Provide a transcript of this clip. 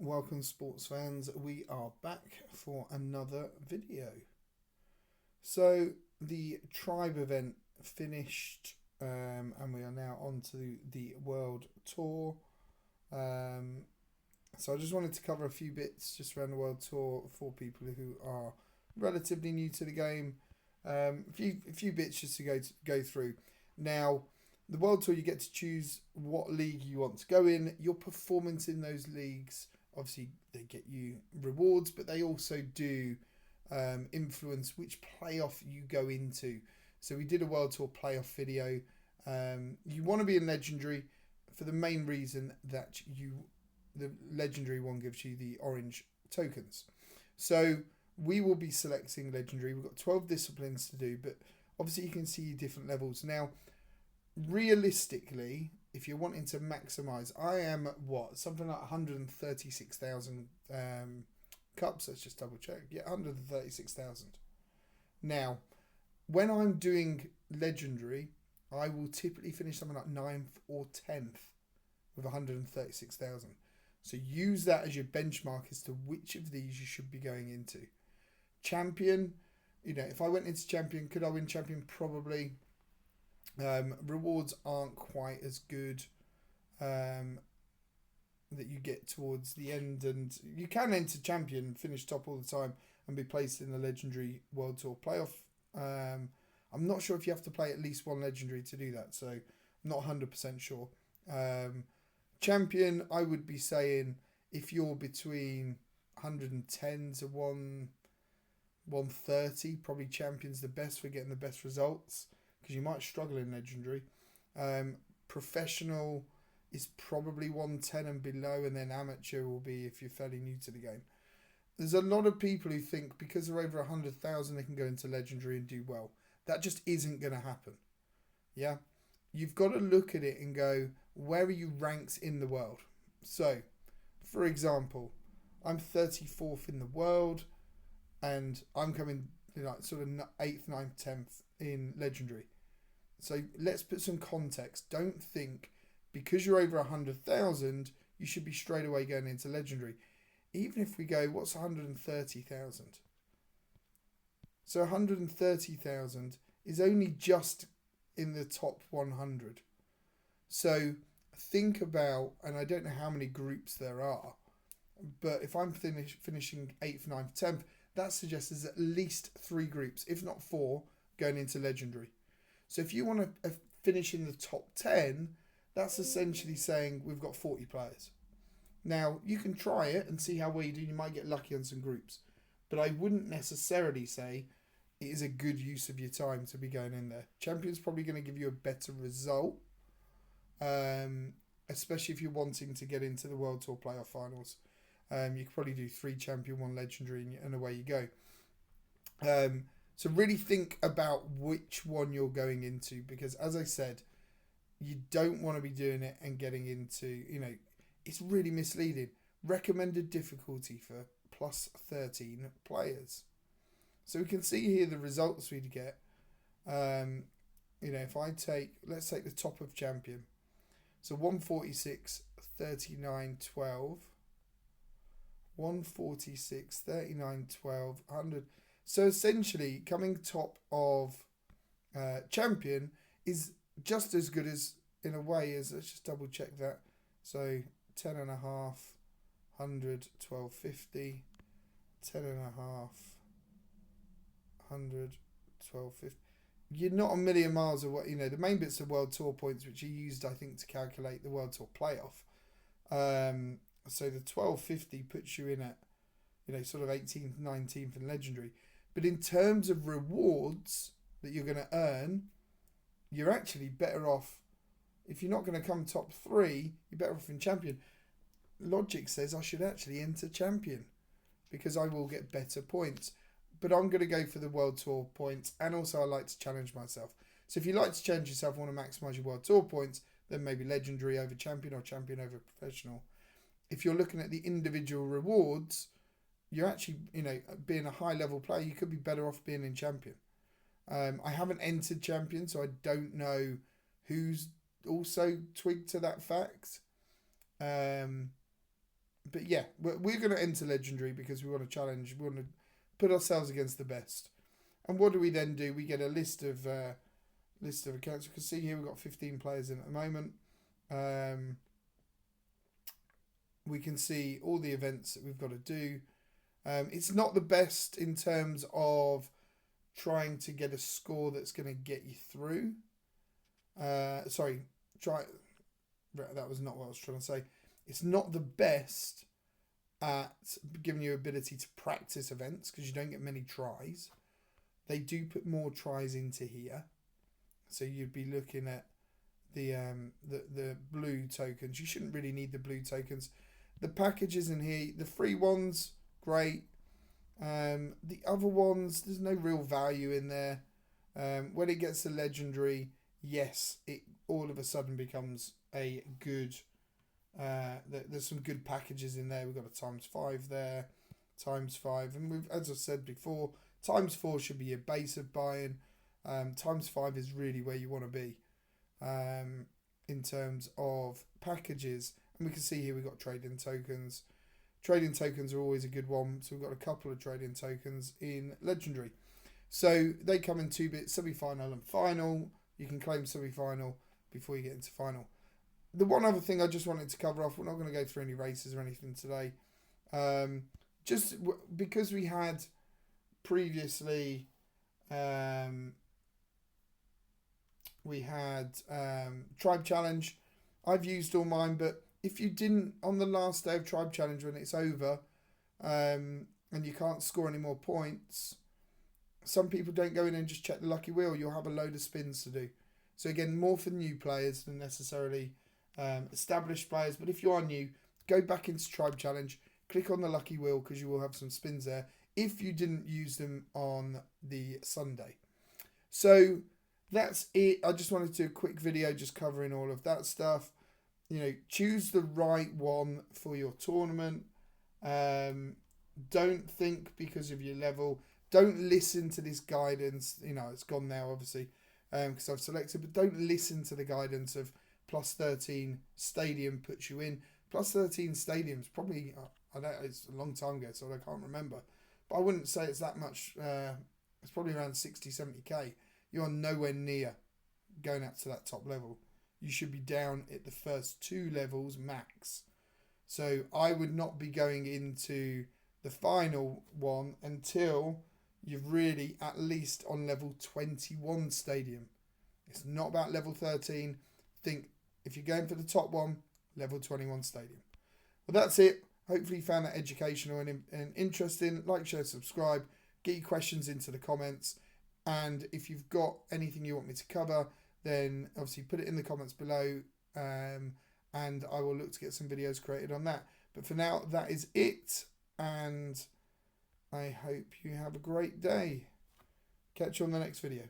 Welcome, sports fans. We are back for another video. So, the Tribe event finished, and we are now on to the World Tour. So, I just wanted to cover a few bits just around the World Tour for people who are relatively new to the game. A few bits just to go through. Now, the World Tour, you get to choose what league you want to go in. Your performance in those leagues, obviously, they get you rewards, but they also do influence which playoff you go into. So we did a World Tour playoff video. You want to be in Legendary for the main reason that the Legendary one gives you the orange tokens. So we will be selecting Legendary. We've got 12 disciplines to do, but obviously you can see different levels. Now, realistically, if you're wanting to maximize, I am something like 136,000 cups. Let's just double check. Yeah, 136,000. Now, when I'm doing Legendary, I will typically finish something like 9th or 10th with 136,000. So use that as your benchmark as to which of these you should be going into. Champion, if I went into Champion, could I win Champion? Probably. Rewards aren't quite as good that you get towards the end, and you can enter Champion, finish top all the time, and be placed in the Legendary World Tour playoff. I'm not sure if you have to play at least one Legendary to do that, so I'm not 100% sure. Champion, I would be saying if you're between 110 to 130, probably Champion's the best for getting the best results, because you might struggle in Legendary. Professional is probably 110 and below, and then Amateur will be if you're fairly new to the game. There's a lot of people who think because they're over 100,000 they can go into Legendary and do well. That just isn't going to happen. Yeah? You've got to look at it and go, where are you ranked in the world? So, for example, I'm 34th in the world, and I'm coming sort of 8th, 9th, 10th in Legendary. So let's put some context. Don't think because you're over 100,000, you should be straight away going into Legendary. Even if we go, what's 130,000? So 130,000 is only just in the top 100. So think about, and I don't know how many groups there are, but if I'm finishing 8th, 9th, 10th, that suggests there's at least 3 groups, if not 4, going into Legendary. So if you want to finish in the top 10, that's essentially saying we've got 40 players. Now, you can try it and see how well you do. You might get lucky on some groups. But I wouldn't necessarily say it is a good use of your time to be going in there. Champion's probably going to give you a better result, especially if you're wanting to get into the World Tour playoff finals. You could probably do 3 Champion, 1 Legendary, and away you go. So really think about which one you're going into, because as I said, you don't want to be doing it and getting into, it's really misleading. Recommended difficulty for plus 13 players. So we can see here the results we'd get. If let's take the top of Champion. So 146, 39, 12. 146, 39, 12, 100. So essentially, coming top of Champion is just as good as, in a way, as, let's just double check that. So 10 and a half, 100, 12, 50, 10 and a half, 100, 12, 50. You're not a million miles away. The main bits of World Tour points, which are used, I think, to calculate the World Tour playoff. So the 1250 puts you in at, sort of 18th, 19th in Legendary. But in terms of rewards that you're going to earn, you're actually better off. If you're not going to come top 3, you're better off in Champion. Logic says I should actually enter Champion because I will get better points. But I'm going to go for the World Tour points, and also I like to challenge myself. So if you like to challenge yourself, want to maximise your World Tour points, then maybe Legendary over Champion or Champion over Professional. If you're looking at the individual rewards, you're actually, being a high-level player, you could be better off being in Champion. I haven't entered Champion, so I don't know who's also twigged to that fact. But yeah, we're going to enter Legendary because we want to challenge. We want to put ourselves against the best. And what do we then do? We get a list of accounts. You can see here we've got 15 players in at the moment. We can see all the events that we've got to do. It's not the best in terms of trying to get a score that's going to get you through. That was not what I was trying to say. It's not the best at giving you ability to practice events because you don't get many tries. They do put more tries into here, so you'd be looking at the blue tokens. You shouldn't really need the blue tokens. The packages in here, the free ones, great. The other ones, there's no real value in there. When it gets to Legendary, yes, it all of a sudden becomes a good. There's some good packages in there. We've got a ×5 there, ×5, and we've, as I said before, ×4 should be your base of buying. ×5 is really where you want to be in terms of packages. And we can see here we've got trading tokens. Trading tokens are always a good one. So we've got a couple of trading tokens in Legendary. So they come in 2 bits, semi-final and final. You can claim semi-final before you get into final. The one other thing I just wanted to cover off, we're not going to go through any races or anything today. Just because we had previously, we had Tribe Challenge. I've used all mine, but if you didn't, on the last day of Tribe Challenge when it's over, and you can't score any more points, some people don't go in and just check the lucky wheel. You'll have a load of spins to do. So again, more for new players than necessarily established players. But if you are new, go back into Tribe Challenge, click on the lucky wheel because you will have some spins there if you didn't use them on the Sunday. So that's it. I just wanted to do a quick video just covering all of that stuff. You know, choose the right one for your tournament. Don't think because of your level. Don't listen to this guidance. You know, it's gone now, obviously, because I've selected. But don't listen to the guidance of +13 stadium puts you in. +13 stadiums probably, I know it's a long time ago, so I can't remember. But I wouldn't say it's that much. It's probably around 60, 70k. You're nowhere near going up to that top level. You should be down at the first 2 levels max. So I would not be going into the final one until you've really at least on level 21 stadium. It's not about level 13. Think if you're going for the top one, level 21 stadium. Well, that's it. Hopefully you found that educational and interesting. Like, share, subscribe. Get your questions into the comments. And if you've got anything you want me to cover, then obviously put it in the comments below, and I will look to get some videos created on that. But for now, that is it, and I hope you have a great day. Catch you on the next video.